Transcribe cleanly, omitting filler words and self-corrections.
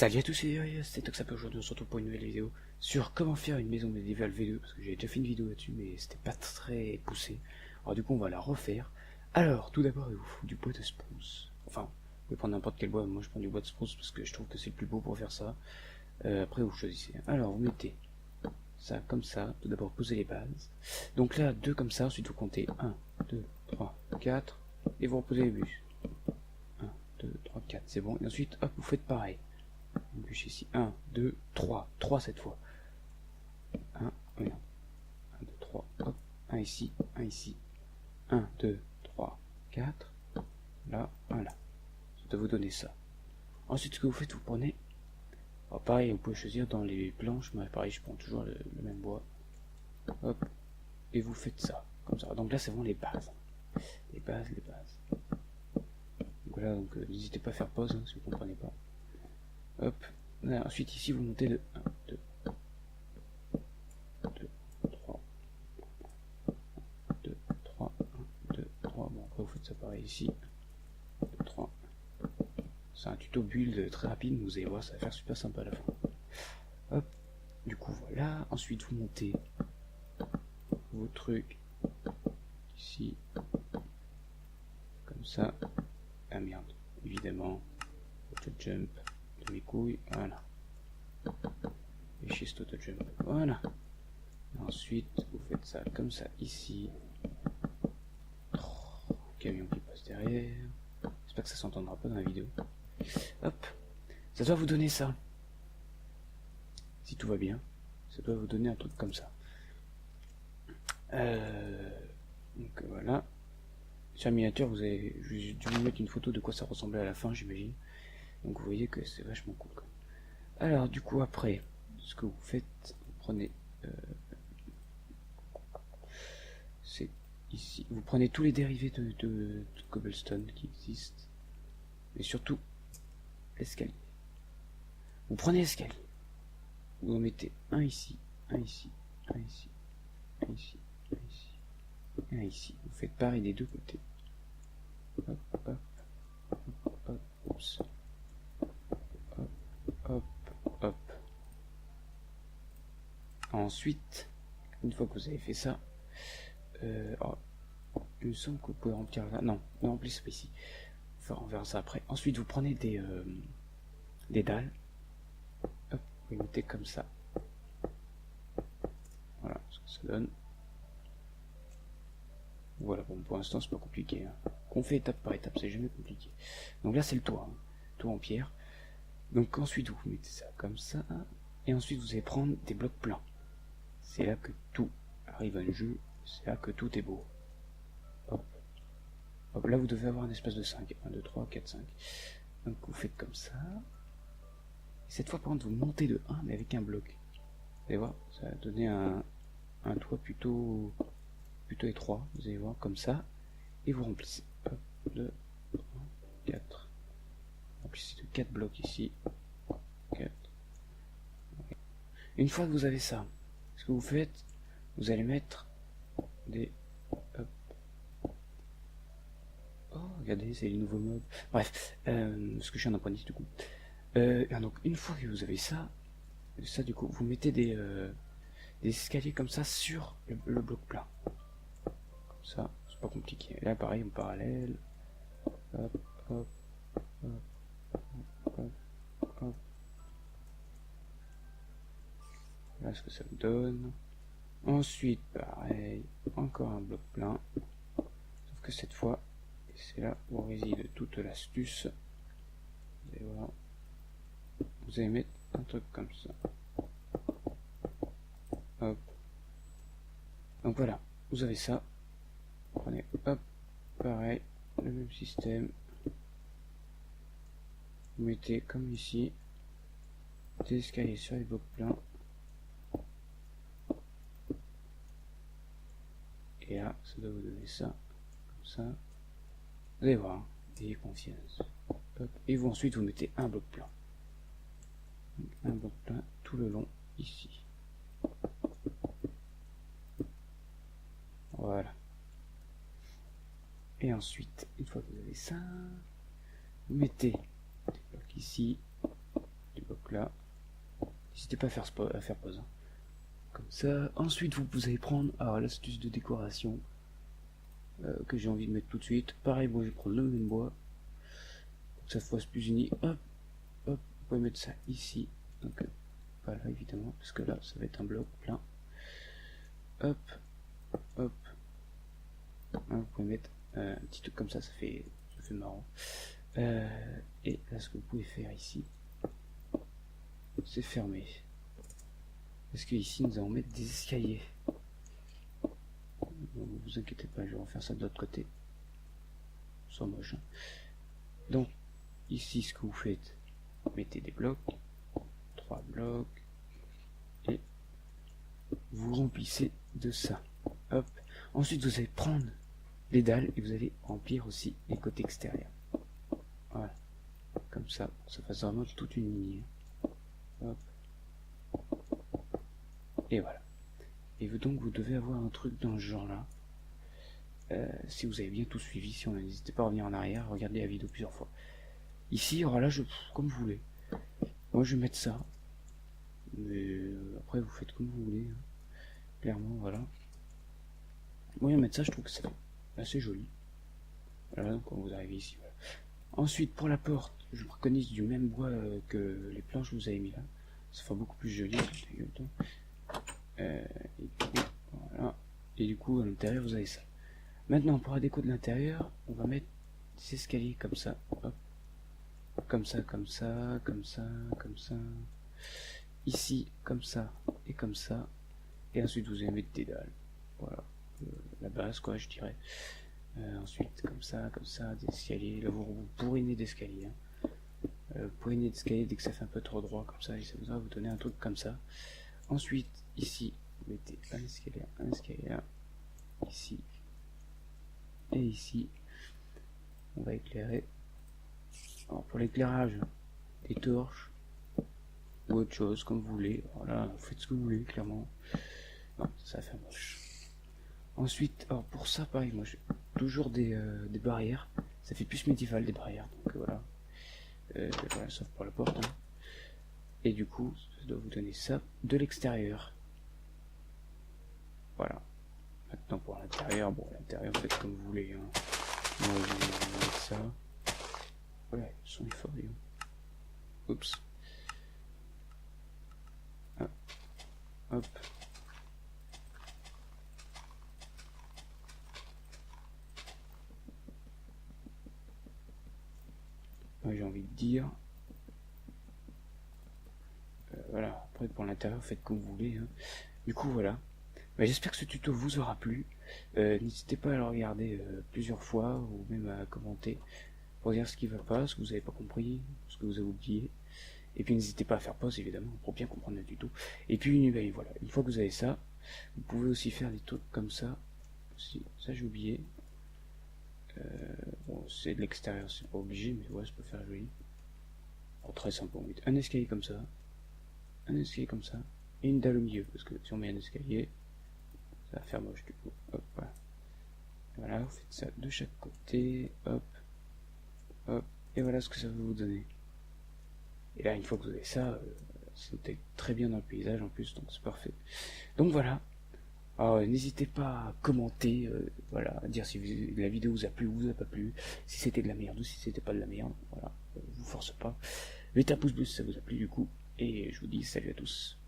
Salut à tous, c'est Toxap. Aujourd'hui on se retrouve pour une nouvelle vidéo sur comment faire une maison médiévale V2, parce que j'ai déjà fait une vidéo là-dessus mais c'était pas très poussé. Alors du coup on va la refaire. Alors tout d'abord il vous faut du bois de spruce. Enfin, vous pouvez prendre n'importe quel bois, moi je prends du bois de spruce parce que je trouve que c'est le plus beau pour faire ça. Après vous choisissez. Alors vous mettez ça comme ça, tout d'abord posez les bases. Donc là, 2 comme ça, ensuite vous comptez 1, 2, 3, 4, et vous reposez les bûches. 1, 2, 3, 4, c'est bon. Et ensuite, hop, vous faites pareil. Une bûche ici, 1, 2, 3, 3 cette fois. 1, oui, non. 1, 2, 3, hop, 1 ici, 1 ici. 1, 2, 3, 4, là, voilà. Ça doit vous donner ça. Ensuite, ce que vous faites, vous prenez, alors pareil, vous pouvez choisir dans les planches, mais pareil, je prends toujours le même bois. Hop, et vous faites ça, comme ça. Donc là, c'est vraiment les bases. Les bases. Donc voilà, donc n'hésitez pas à faire pause hein, si vous ne comprenez pas. Hop, là, ensuite ici, vous montez de 1, 2, 2, 3, 2, 3, 1, 2, 3. Bon, après, vous faites ça pareil ici. 2, 3. C'est un tuto build très rapide, vous allez voir, ça va faire super sympa à la fin. Hop, du coup, voilà. Ensuite, vous montez vos trucs ici, comme ça. Ah merde, évidemment, auto-jump de mes couilles, voilà. Et chez cet auto-jump, voilà. Et ensuite, vous faites ça comme ça ici. Oh, camion qui passe derrière. J'espère que ça s'entendra pas dans la vidéo. Hop, ça doit vous donner ça. Si tout va bien, ça doit vous donner un truc comme ça. Donc voilà. Sur la miniature, vous avez dû vous mettre une photo de quoi ça ressemblait à la fin, j'imagine. Donc vous voyez que c'est vachement cool. Quoi. Alors du coup après, ce que vous faites, vous prenez, c'est ici, vous prenez tous les dérivés de cobblestone qui existent, mais surtout l'escalier. Vous prenez l'escalier, vous en mettez un ici, un ici, un ici, un ici, un ici, et un ici. Vous faites pareil des deux côtés. Hop, hop, hop, hop, oups. Hop, hop, hop. Ensuite, une fois que vous avez fait ça, oh, il me semble que vous pouvez remplir là. Non, ne remplissez pas ici. Enfin, on verra ça après. Ensuite, vous prenez des dalles. Hop, vous les mettez comme ça. Voilà ce que ça donne. Voilà, bon, pour l'instant, c'est pas compliqué. Hein. Qu'on fait étape par étape, c'est jamais compliqué. Donc là, c'est le toit. Hein. Toit en pierre. Donc ensuite, vous mettez ça comme ça. Et ensuite, vous allez prendre des blocs pleins. C'est là que tout arrive à un jeu. C'est là que tout est beau. Hop. Hop, là vous devez avoir un espace de 5. 1, 2, 3, 4, 5. Donc vous faites comme ça. Et cette fois, par contre, vous montez de 1, mais avec un bloc. Vous allez voir, ça va donner un toit plutôt étroit. Vous allez voir, comme ça. Et vous remplissez. Hop, 2, 3, 4. Remplissez de 4 blocs ici. 4. Une fois que vous avez ça, ce que vous faites, vous allez mettre des... Hop. Oh, regardez, c'est les nouveaux mobs. Bref, ce que je suis un apprenti du coup. Donc, une fois que vous avez ça du coup, vous mettez des escaliers comme ça sur le bloc plat. Comme ça, c'est pas compliqué. Et là, pareil, en parallèle. Hop, hop, hop, hop, hop. Voilà ce que ça vous donne. Ensuite, pareil, encore un bloc plein. Sauf que cette fois, c'est là où réside toute l'astuce. Vous allez voir. Vous allez mettre un truc comme ça. Hop. Donc voilà, vous avez ça. Vous prenez, hop, pareil, le même système. Vous mettez comme ici, des escaliers sur les blocs pleins. Et là, ça doit vous donner ça, comme ça. Vous allez voir, ayez confiance. Hop. Et vous ensuite, vous mettez un bloc plein. Donc, un bloc plein tout le long, ici. Voilà. Et ensuite, une fois que vous avez ça, vous mettez des blocs ici, des blocs là. N'hésitez pas à faire pause. Hein. Comme ça. Ensuite, vous allez prendre l'astuce de décoration que j'ai envie de mettre tout de suite. Pareil, moi je vais prendre le même bois. Pour que ça fasse plus uni. Hop, hop, vous pouvez mettre ça ici. Donc, pas là évidemment, parce que là, ça va être un bloc plein. Hop, hop. Vous pouvez mettre un petit truc comme ça, ça fait marrant. Et là, ce que vous pouvez faire ici, c'est fermer. Parce que ici, nous allons mettre des escaliers. Donc, vous inquiétez pas, je vais refaire ça de l'autre côté. Sans moche. Hein. Donc, ici, ce que vous faites, mettez des blocs, 3 blocs, et vous remplissez de ça. Hop. Ensuite, vous allez prendre les dalles et vous allez remplir aussi les côtés extérieurs. Voilà. Comme ça fasse vraiment toute une ligne. Hop. Et voilà. Et donc vous devez avoir un truc dans ce genre là. Si vous avez bien tout suivi, si on n'hésitez pas à revenir en arrière, regardez la vidéo plusieurs fois. Ici, alors là, comme vous voulez. Moi je vais mettre ça. Mais après vous faites comme vous voulez. Hein. Clairement, voilà. Moi je vais mettre ça, je trouve que c'est assez joli. Voilà, donc quand vous arrivez ici, voilà. Ensuite, pour la porte, je préconise du même bois que les planches que vous avez mis là. Ça fera beaucoup plus joli. Voilà. Et du coup, à l'intérieur, vous avez ça. Maintenant, pour la déco de l'intérieur, on va mettre des escaliers comme ça. Hop. Comme ça, comme ça, comme ça, comme ça. Ici, comme ça et comme ça. Et ensuite, vous allez mettre des dalles. Voilà. La base, quoi, je dirais. Ensuite, comme ça, des escaliers. Là, vous bourrinez d'escaliers. Hein. Bourrinez d'escaliers dès que ça fait un peu trop droit, comme ça, et ça va vous donner un truc comme ça. Ensuite, ici, vous mettez un escalier là, ici, et ici. On va éclairer. Alors, pour l'éclairage, des torches, ou autre chose, comme vous voulez. Voilà, vous faites ce que vous voulez, clairement. Non, ça fait moche. Ensuite, alors pour ça, pareil, moi j'ai toujours des barrières. Ça fait plus médiéval des barrières, donc voilà. Voilà, sauf pour la porte. Hein. Et du coup, ça doit vous donner ça de l'extérieur. Voilà. Maintenant pour l'intérieur, bon, l'intérieur, faites comme vous voulez. Hein. Moi, je vais mettre ça. Voilà, le son est fort, disons. Oups. Hop. Hop. Moi j'ai envie de dire. Voilà, après pour l'intérieur, faites comme vous voulez. Hein. Du coup, voilà. Bah, j'espère que ce tuto vous aura plu. N'hésitez pas à le regarder plusieurs fois ou même à commenter pour dire ce qui va pas, ce que vous n'avez pas compris, ce que vous avez oublié. Et puis n'hésitez pas à faire pause évidemment pour bien comprendre le tuto. Et puis bah, voilà, une fois que vous avez ça, vous pouvez aussi faire des trucs comme ça. Ça j'ai oublié. Bon, c'est de l'extérieur, c'est pas obligé, mais ouais, ça peut faire joli. Alors, très simple, on met un escalier comme ça, et une dalle au milieu, parce que si on met un escalier, ça va faire moche du coup. Hop, voilà. Voilà, vous faites ça de chaque côté, hop, hop, et voilà ce que ça va vous donner. Et là, une fois que vous avez ça, ça intègre très bien dans le paysage en plus, donc c'est parfait. Donc voilà. Alors n'hésitez pas à commenter, voilà, à dire si la vidéo vous a plu ou vous a pas plu, si c'était de la merde ou si c'était pas de la merde, voilà, je vous force pas. Mettez un pouce bleu si ça vous a plu du coup, et je vous dis salut à tous.